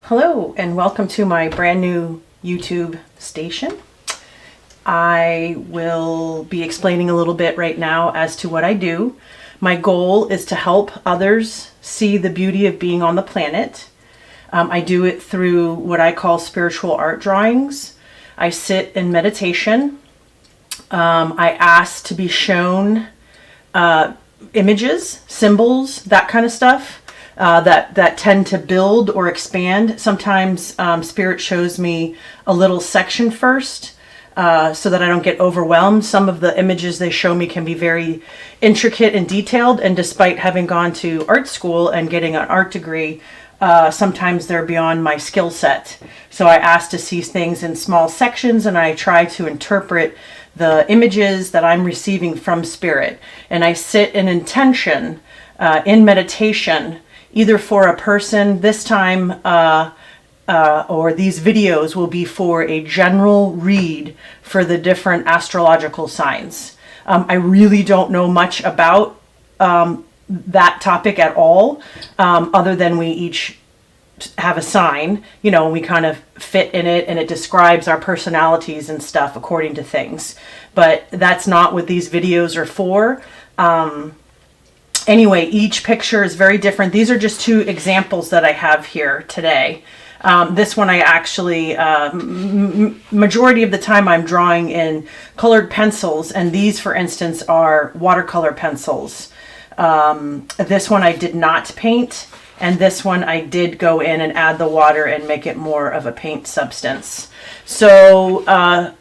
Hello and welcome to my brand new YouTube station. I will be explaining a little bit right now as to what I do. My goal is to help others see the beauty of being on the planet. I do it through what I call spiritual art drawings. I sit in meditation. I ask to be shown images, symbols, that kind of stuff. That tend to build or expand. Sometimes Spirit shows me a little section first so that I don't get overwhelmed. Some of the images they show me can be very intricate and detailed, and despite having gone to art school and getting an art degree, sometimes they're beyond my skill set. So I ask to see things in small sections, and I try to interpret the images that I'm receiving from Spirit. And I sit in intention, in meditation, either for a person this time or these videos will be for a general read for the different astrological signs. I really don't know much about that topic at all, other than we each have a sign, you know, and we kind of fit in it, and it describes our personalities and stuff according to things. But that's not what these videos are for. Anyway, each picture is very different. These are just two examples that I have here today. This one I actually, majority of the time I'm drawing in colored pencils, and these, for instance, are watercolor pencils. This one I did not paint, and this one I did go in and add the water and make it more of a paint substance. So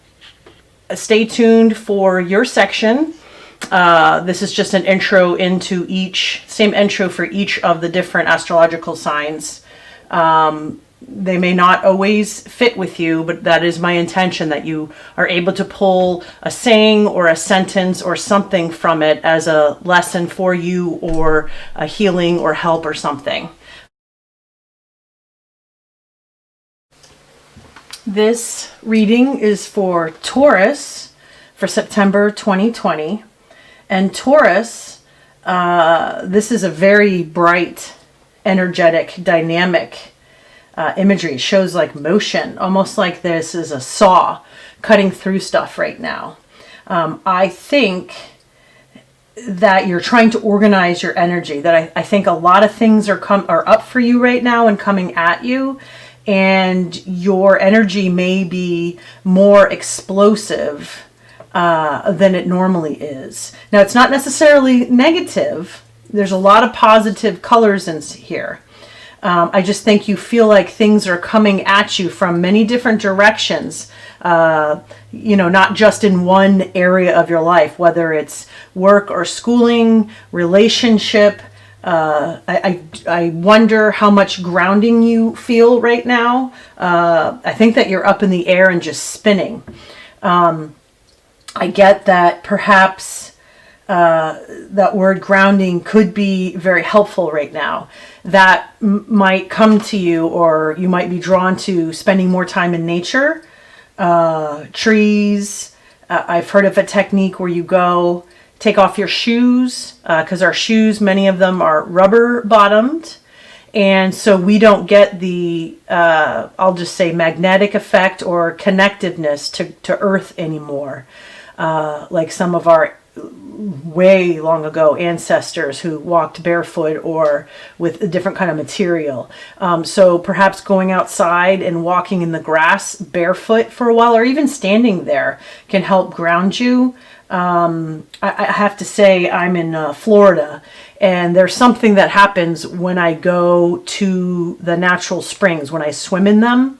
stay tuned for your section. This is just an intro into same intro for each of the different astrological signs. They may not always fit with you, but that is my intention, that you are able to pull a saying or a sentence or something from it as a lesson for you, or a healing or help or something. This reading is for Taurus for September 2020. And Taurus, this is a very bright, energetic, dynamic imagery. It shows like motion, almost like this is a saw cutting through stuff right now. I think that you're trying to organize your energy, that I think a lot of things are up for you right now and coming at you, and your energy may be more explosive than it normally is. Now, it's not necessarily negative. There's a lot of positive colors in here. I just think you feel like things are coming at you from many different directions, not just in one area of your life, whether it's work or schooling, relationship. I wonder how much grounding you feel right now. I think that you're up in the air and just spinning. I get that perhaps that word grounding could be very helpful right now. That might come to you, or you might be drawn to spending more time in nature, trees. I've heard of a technique where you go take off your shoes, because our shoes, many of them are rubber bottomed. And so we don't get the, I'll just say, magnetic effect or connectiveness to Earth anymore. Like some of our way long ago ancestors who walked barefoot or with a different kind of material. So perhaps going outside and walking in the grass barefoot for a while, or even standing there, can help ground you. I have to say, I'm in Florida, and there's something that happens when I go to the natural springs, when I swim in them.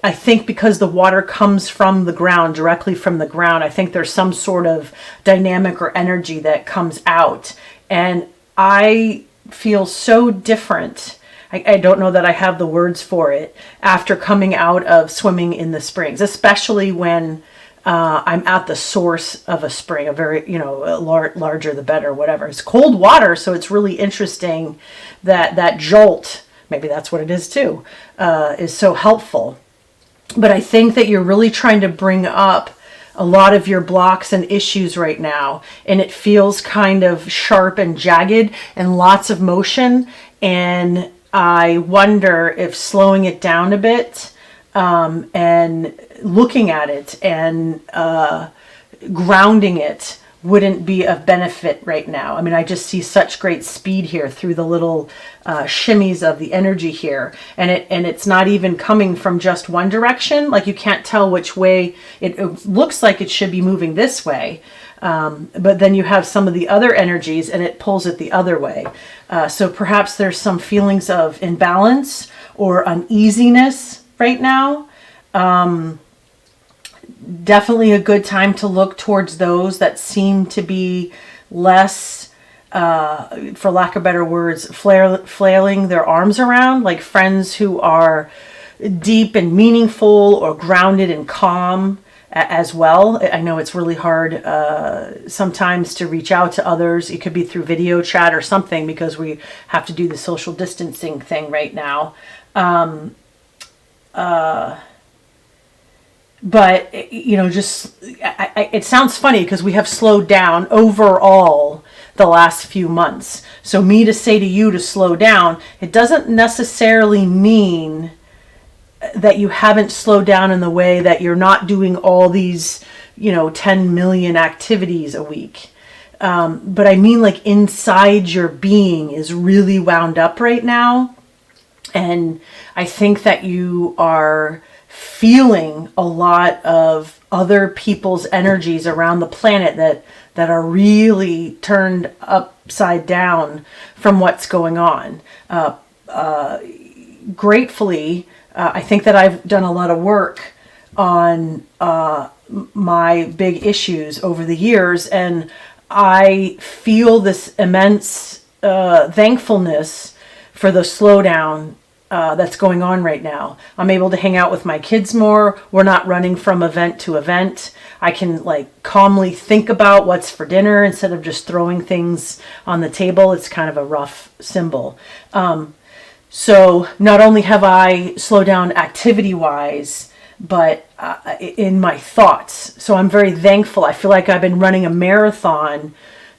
I think because the water comes from the ground, directly from the ground, I think there's some sort of dynamic or energy that comes out. And I feel so different. I don't know that I have the words for it after coming out of swimming in the springs, especially when I'm at the source of a spring, a very, larger the better, whatever. It's cold water, so it's really interesting that jolt, maybe that's what it is too, is so helpful. But I think that you're really trying to bring up a lot of your blocks and issues right now, and it feels kind of sharp and jagged and lots of motion. And I wonder if slowing it down a bit, and looking at it and grounding it wouldn't be of benefit right now. I mean, I just see such great speed here through the little shimmies of the energy here, and it's not even coming from just one direction. Like, you can't tell which way. It looks like it should be moving this way, but then you have some of the other energies and it pulls it the other way. So perhaps there's some feelings of imbalance or uneasiness right now. Definitely a good time to look towards those that seem to be less, for lack of better words, flailing their arms around, like friends who are deep and meaningful or grounded and calm as well. I know it's really hard sometimes to reach out to others. It could be through video chat or something, because we have to do the social distancing thing right now. But, it sounds funny because we have slowed down overall the last few months. So me to say to you to slow down, it doesn't necessarily mean that you haven't slowed down in the way that you're not doing all these, 10 million activities a week. But I mean, like, inside your being is really wound up right now. And I think that you are feeling a lot of other people's energies around the planet that are really turned upside down from what's going on. Gratefully, I think that I've done a lot of work on my big issues over the years, and I feel this immense thankfulness for the slowdown that's going on right now. I'm able to hang out with my kids more. We're not running from event to event. I can calmly think about what's for dinner instead of just throwing things on the table. It's kind of a rough symbol. So not only have I slowed down activity-wise, but in my thoughts. So I'm very thankful. I feel like I've been running a marathon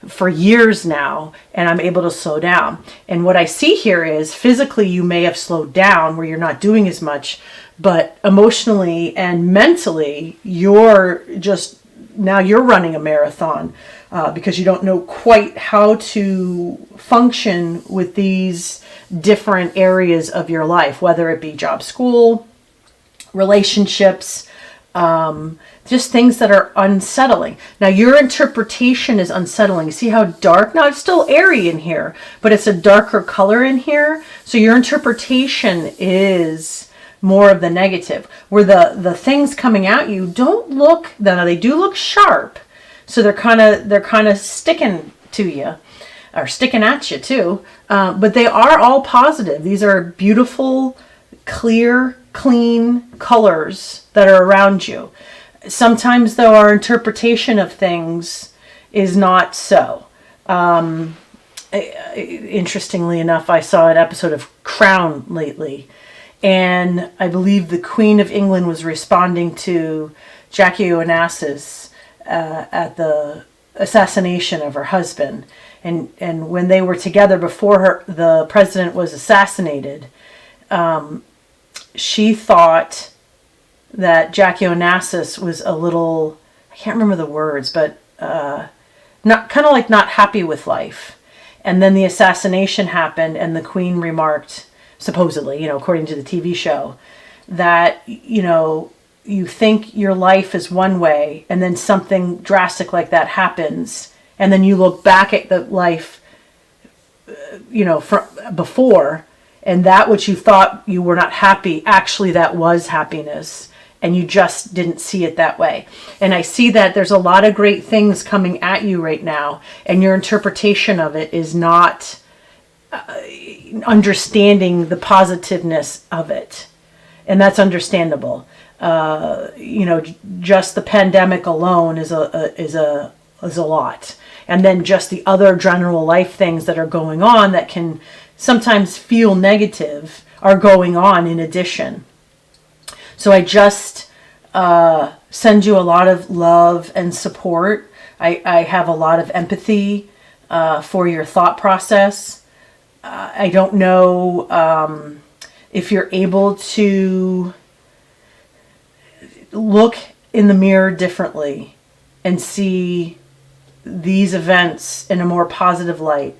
for years now, and I'm able to slow down. And what I see here is physically you may have slowed down where you're not doing as much, but emotionally and mentally you're running a marathon because you don't know quite how to function with these different areas of your life, whether it be job, school, relationships, just things that are unsettling. Now, your interpretation is unsettling. You see how dark? Now, it's still airy in here, but it's a darker color in here. So your interpretation is more of the negative, where the things coming at you don't look, now they do look sharp. So they're kind of sticking to you, or sticking at you too. But they are all positive. These are beautiful, clear, clean colors that are around you. Sometimes, though, our interpretation of things is not so. Interestingly enough, I saw an episode of Crown lately, and I believe the Queen of England was responding to Jackie Onassis at the assassination of her husband. And when they were together before the president was assassinated, she thought that Jackie Onassis was a little, I can't remember the words, but not happy with life. And then the assassination happened, and the Queen remarked, supposedly, according to the TV show, that, you think your life is one way, and then something drastic like that happens, and then you look back at the life, from before, and that which you thought you were not happy, actually that was happiness. And you just didn't see it that way. And I see that there's a lot of great things coming at you right now, and your interpretation of it is not understanding the positiveness of it. And that's understandable. Just the pandemic alone is a lot. And then just the other general life things that are going on that can sometimes feel negative are going on in addition. So I just send you a lot of love and support. I have a lot of empathy for your thought process. I don't know if you're able to look in the mirror differently and see these events in a more positive light.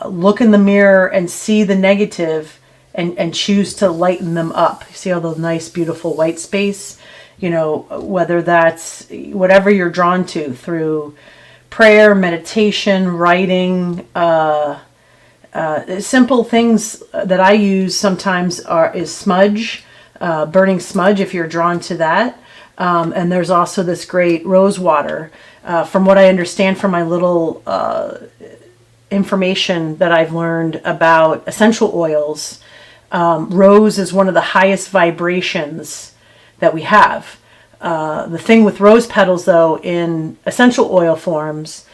Look in the mirror and see the negative and choose to lighten them up. See all the nice, beautiful white space? You know, whether that's whatever you're drawn to through prayer, meditation, writing, simple things that I use sometimes is smudge, burning smudge if you're drawn to that. And there's also this great rose water. From what I understand from my little information that I've learned about essential oils, rose is one of the highest vibrations that we have. The thing with rose petals, though, in essential oil forms,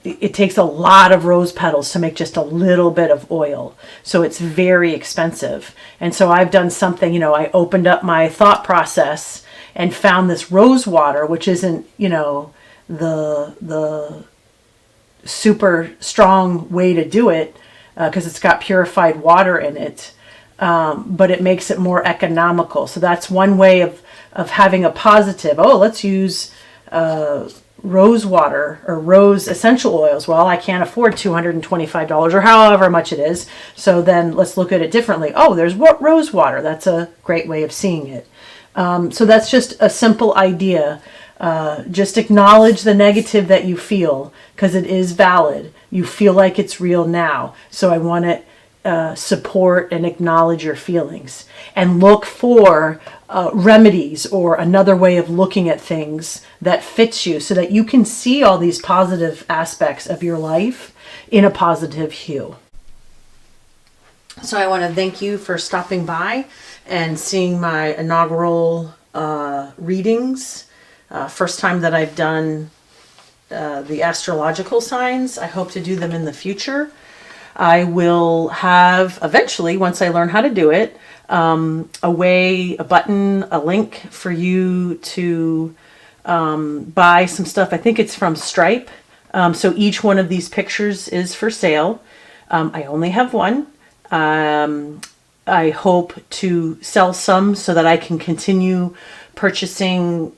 it takes a lot of rose petals to make just a little bit of oil. So it's very expensive. And so I've done something, I opened up my thought process and found this rose water, which isn't, the super strong way to do it, because it's got purified water in it. But it makes it more economical. So that's one way of having a positive. Oh, let's use rose water or rose essential oils. Well, I can't afford $225 or however much it is. So then let's look at it differently. Oh, there's rose water. That's a great way of seeing it. So that's just a simple idea. Just acknowledge the negative that you feel, because it is valid. You feel like it's real now. So I want to support and acknowledge your feelings, and look for remedies or another way of looking at things that fits you, so that you can see all these positive aspects of your life in a positive hue. So I want to thank you for stopping by and seeing my inaugural readings. First time that I've done the astrological signs. I hope to do them in the future. I will have eventually, once I learn how to do it, a button, a link for you to buy some stuff. I think it's from Stripe. So each one of these pictures is for sale. I only have one. I hope to sell some so that I can continue purchasing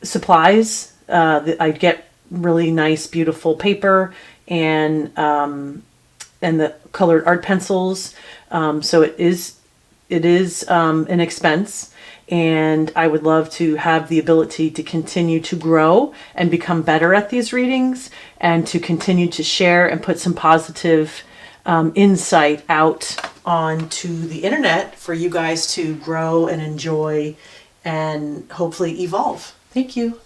supplies. I get really nice, beautiful paper and the colored art pencils. So it is an expense, and I would love to have the ability to continue to grow and become better at these readings, and to continue to share and put some positive insight out onto the internet for you guys to grow and enjoy and hopefully evolve. Thank you.